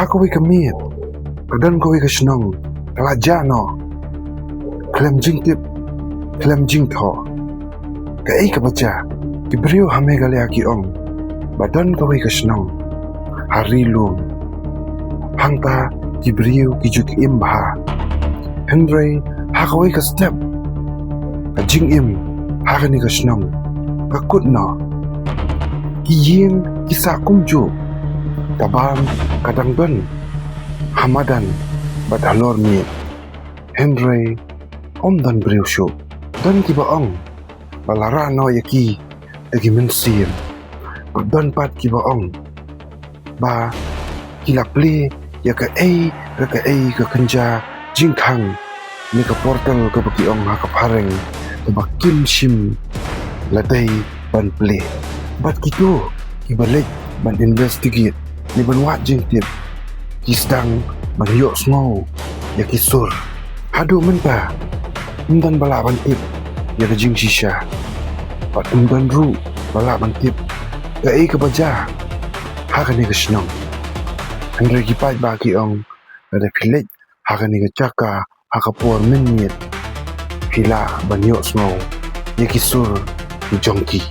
Hakawi kamit, padan kawi kasnong, kalajano, klem jingtip, klem jingtho. Kai kabaca, kibriyo hame galiaki ong, badan kawi kasnong, harilum. Hangta kibriyo kijuk imbaha. Hendray hakawi ka step, kajing im, hakani kasnong, kakutno. Kiyim kisa kumju, tabam kadangban, hamadan badalor mi. Hendray om dan briusyo, dan kibaong, balarano yaki, dagi mensim, dan pat kibaong, ba kilapli ya ka kenja jingkang, ni ka portal ka bakiong hakapareng, ka bakim sim, laday ban pli. Bat gitu, kibalik ban investigate, ni ban wat jingtip, kisdang ban yok snow, ya kisur. Hadu menta, umdan bala ban tip, ya ka jing shisha. Bat umdan ru, bala ban tip, ka baja, hakani ka snong. Hendray kipat baki ong, ada pilit, hakani ka caka, hakapur minit, pila ban yok snow, ya kisur, ni jongki.